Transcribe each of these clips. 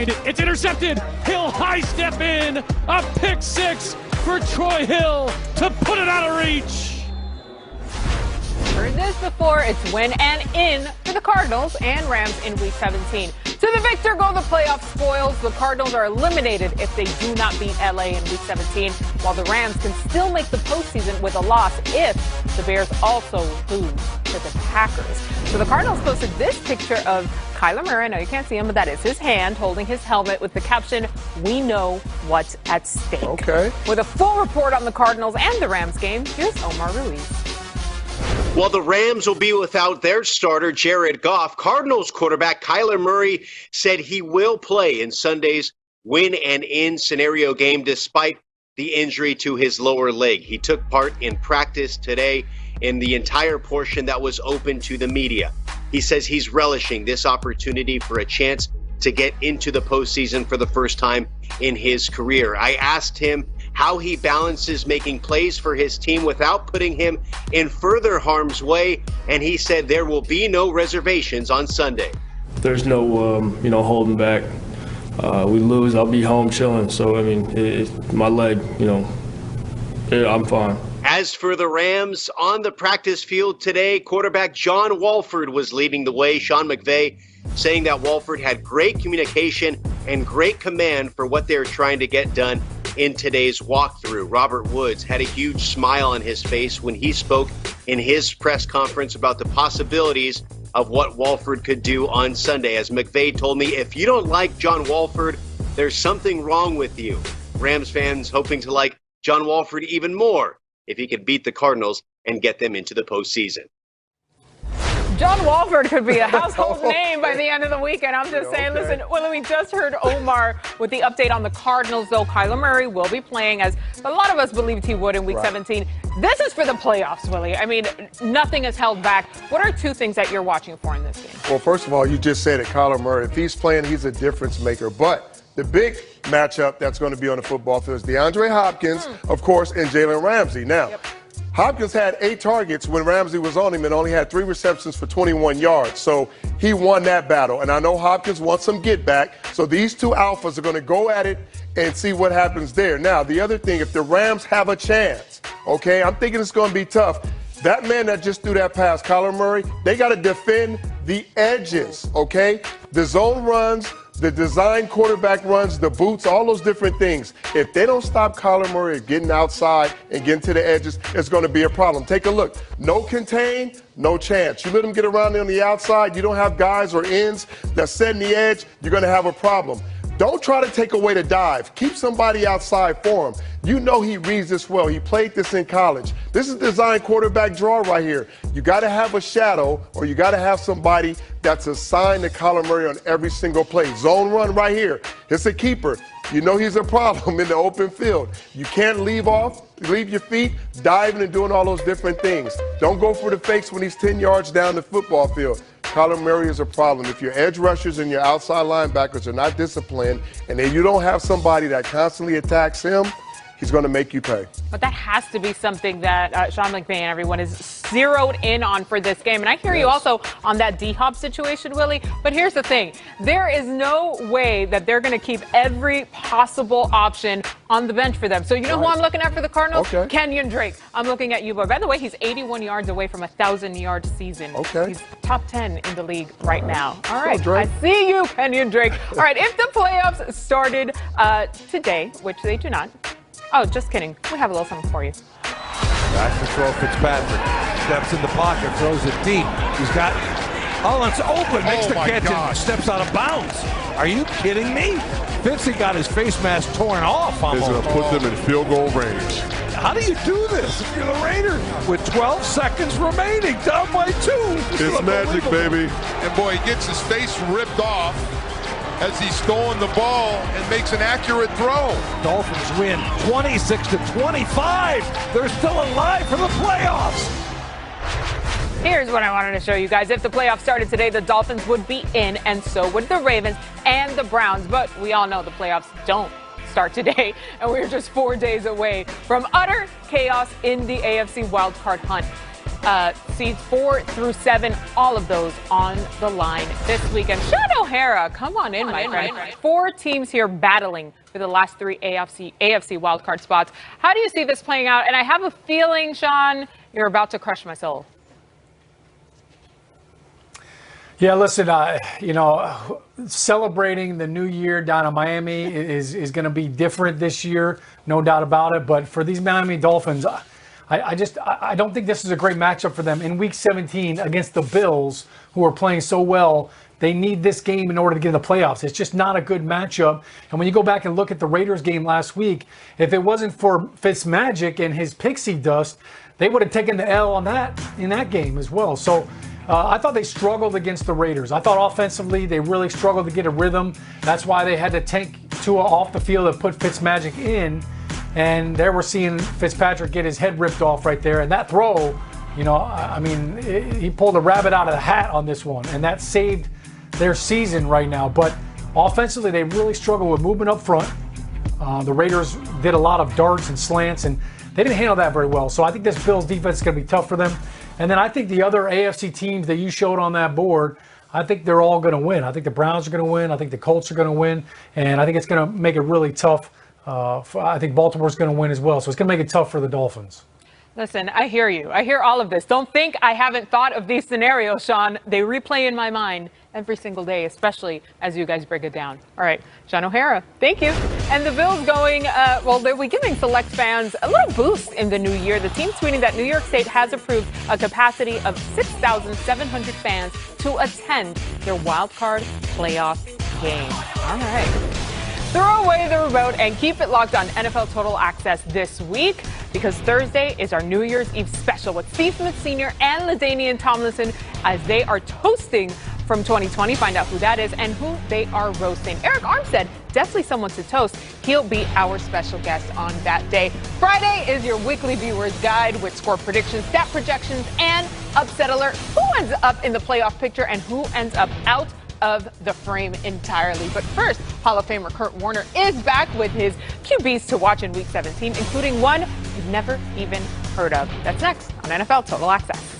behind it. It's intercepted. Hill high step in. A pick six for Troy Hill to put it out of reach. Heard this before. It's win and in for the Cardinals and Rams in Week 17. To the victor go the playoff spoils. The Cardinals are eliminated if they do not beat LA in Week 17, while the Rams can still make the postseason with a loss if the Bears also lose to the Packers. So the Cardinals posted this picture of Kyler Murray. I know you can't see him, but that is his hand holding his helmet with the caption, "We know what's at stake." Okay. With a full report on the Cardinals and the Rams game, here's Omar Ruiz. Well, the Rams will be without their starter, Jared Goff. Cardinals quarterback Kyler Murray said he will play in Sunday's win and in scenario game despite the injury to his lower leg. He took part in practice today in the entire portion that was open to the media. He says he's relishing this opportunity for a chance to get into the postseason for the first time in his career. I asked him how he balances making plays for his team without putting him in further harm's way, and he said there will be no reservations on Sunday. There's no, holding back. We lose, I'll be home chilling. So, my leg, I'm fine. As for the Rams, on the practice field today, quarterback John Walford was leading the way. Sean McVay saying that Walford had great communication and great command for what they're trying to get done in today's walkthrough. Robert Woods had a huge smile on his face when he spoke in his press conference about the possibilities of what Walford could do on Sunday. As McVay told me, if you don't like John Walford, there's something wrong with you. Rams fans hoping to like John Walford even more if he could beat the Cardinals and get them into the postseason. John Walford could be a household name by the end of the weekend. I'm just saying, listen, well, we just heard Omar with the update on the Cardinals, though. Kyler Murray will be playing, as a lot of us believed he would in Week 17. This is for the playoffs, Willie. Nothing is held back. What are two things that you're watching for in this game? Well, first of all, you just said it, Kyler Murray. If he's playing, he's a difference maker. But the big matchup that's going to be on the football field is DeAndre Hopkins, of course, and Jalen Ramsey. Now, Hopkins had 8 targets when Ramsey was on him and only had 3 receptions for 21 yards. So he won that battle. And I know Hopkins wants some get back. So these two alphas are going to go at it and see what happens there. Now, the other thing, if the Rams have a chance, okay, I'm thinking it's going to be tough. That man that just threw that pass, Kyler Murray, they got to defend the edges, okay? The zone runs, the design quarterback runs, the boots, all those different things. If they don't stop Kyler Murray getting outside and getting to the edges, it's going to be a problem. Take a look. No contain, no chance. You let them get around on the outside, you don't have guys or ends that set in the edge, you're going to have a problem. Don't try to take away the dive. Keep somebody outside for him. You know he reads this well. He played this in college. This is design quarterback draw right here. You got to have a shadow, or you got to have somebody that's assigned to Kyler Murray on every single play. Zone run right here. It's a keeper. You know he's a problem in the open field. You can't leave your feet, diving and doing all those different things. Don't go for the fakes when he's 10 yards down the football field. Kyler Murray is a problem. If your edge rushers and your outside linebackers are not disciplined, and then you don't have somebody that constantly attacks him, he's going to make you pay. But that has to be something that Sean McVay and everyone is zeroed in on for this game. And I hear you also on that D-Hop situation, Willie. But here's the thing. There is no way that they're going to keep every possible option on the bench for them. So you know who I'm looking at for the Cardinals? Okay. Kenyon Drake. I'm looking at you, boy. By the way, he's 81 yards away from a 1,000-yard season. Okay. He's top 10 in the league right now. All right. Drake. I see you, Kenyon Drake. All right. If the playoffs started today, which they do not. Oh, just kidding. We have a little something for you. Back to throw Fitzpatrick. Steps in the pocket, throws it deep. He's got, it's open. Makes the catch and steps out of bounds. Are you kidding me? Fitzy got his face mask torn off almost. He's going to put them in field goal range. How do you do this if you're the Raiders with 12 seconds remaining, down by 2? It's magic, baby. And boy, he gets his face ripped off as he's throwing the ball and makes an accurate throw. Dolphins win 26-25. They're still alive for the playoffs. Here's what I wanted to show you guys. If the playoffs started today, the Dolphins would be in, and so would the Ravens and the Browns. But we all know the playoffs don't start today, and we're just 4 days away from utter chaos in the AFC Wild Card hunt. seeds 4 through 7, all of those on the line this weekend. Sean O'Hara, come on in, my friend. 4 teams here battling for the last 3 AFC Wild Card spots. How do you see this playing out? And I have a feeling, Sean, you're about to crush my soul. Yeah, listen, celebrating the new year down in Miami is going to be different this year, no doubt about it. But for these Miami Dolphins, I don't think this is a great matchup for them in Week 17 against the Bills, who are playing so well. They need this game in order to get in the playoffs. It's just not a good matchup. And when you go back and look at the Raiders game last week, if it wasn't for Fitzmagic and his pixie dust, they would have taken the L on that in that game as well. So I thought they struggled against the Raiders. I thought offensively they really struggled to get a rhythm. That's why they had to take Tua off the field and put Fitzmagic in. And there we're seeing Fitzpatrick get his head ripped off right there. And that throw, he pulled a rabbit out of the hat on this one. And that saved their season right now. But offensively, they really struggled with movement up front. The Raiders did a lot of darts and slants, and they didn't handle that very well. So I think this Bills defense is going to be tough for them. And then I think the other AFC teams that you showed on that board, I think they're all going to win. I think the Browns are going to win. I think the Colts are going to win. And I think it's going to make it really tough. I think Baltimore's going to win as well. So it's going to make it tough for the Dolphins. Listen, I hear you. I hear all of this. Don't think I haven't thought of these scenarios, Sean. They replay in my mind every single day, especially as you guys break it down. All right, Sean O'Hara, thank you. And the Bills going, they'll be giving select fans a little boost in the new year. The team tweeting that New York State has approved a capacity of 6,700 fans to attend their wild card playoff game. All right. Throw away the remote and keep it locked on NFL Total Access this week, because Thursday is our New Year's Eve special with Steve Smith Sr. and LaDainian Tomlinson as they are toasting from 2020. Find out who that is and who they are roasting. Eric Armstead, definitely someone to toast. He'll be our special guest on that day. Friday is your weekly viewer's guide with score predictions, stat projections, and upset alert. Who ends up in the playoff picture and who ends up out of the frame entirely. But first, Hall of Famer Kurt Warner is back with his QBs to watch in Week 17, including one you've never even heard of. That's next on NFL Total Access.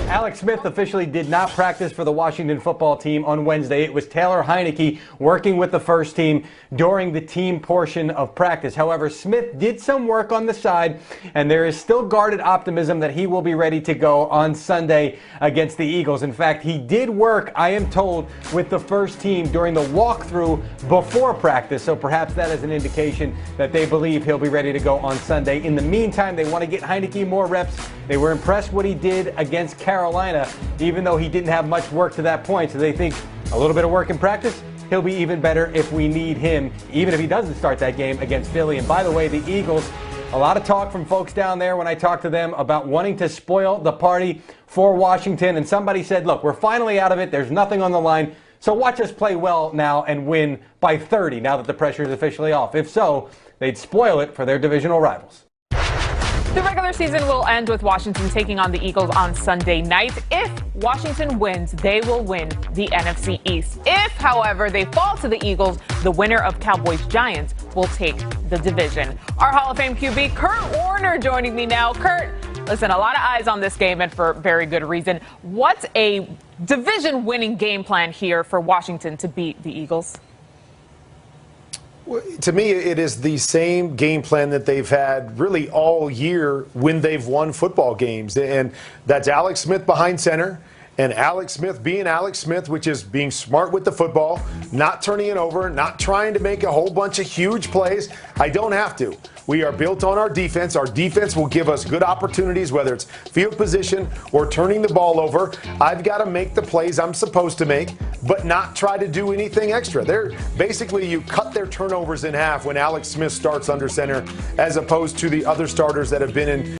Alex Smith officially did not practice for the Washington football team on Wednesday. It was Taylor Heineke working with the first team during the team portion of practice. However, Smith did some work on the side, and there is still guarded optimism that he will be ready to go on Sunday against the Eagles. In fact, he did work, I am told, with the first team during the walkthrough before practice, so perhaps that is an indication that they believe he'll be ready to go on Sunday. In the meantime, they want to get Heineke more reps. They were impressed what he did against Carolina, even though he didn't have much work to that point. So they think a little bit of work in practice, he'll be even better if we need him, even if he doesn't start that game against Philly. And by the way, the Eagles, a lot of talk from folks down there when I talked to them about wanting to spoil the party for Washington. And somebody said, look, we're finally out of it. There's nothing on the line. So watch us play well now and win by 30 now that the pressure is officially off. If so, they'd spoil it for their divisional rivals. The regular season will end with Washington taking on the Eagles on Sunday night. If Washington wins, they will win the NFC East. If, however, they fall to the Eagles, the winner of Cowboys-Giants will take the division. Our Hall of Fame QB, Kurt Warner, joining me now. Kurt, listen, a lot of eyes on this game, and for very good reason. What's a division-winning game plan here for Washington to beat the Eagles? To me, it is the same game plan that they've had really all year when they've won football games. And that's Alex Smith behind center, and Alex Smith being Alex Smith, which is being smart with the football, not turning it over, not trying to make a whole bunch of huge plays. I don't have to. We are built on our defense. Our defense will give us good opportunities, whether it's field position or turning the ball over. I've got to make the plays I'm supposed to make, but not try to do anything extra. They're basically, you cut their turnovers in half when Alex Smith starts under center, as opposed to the other starters that have been in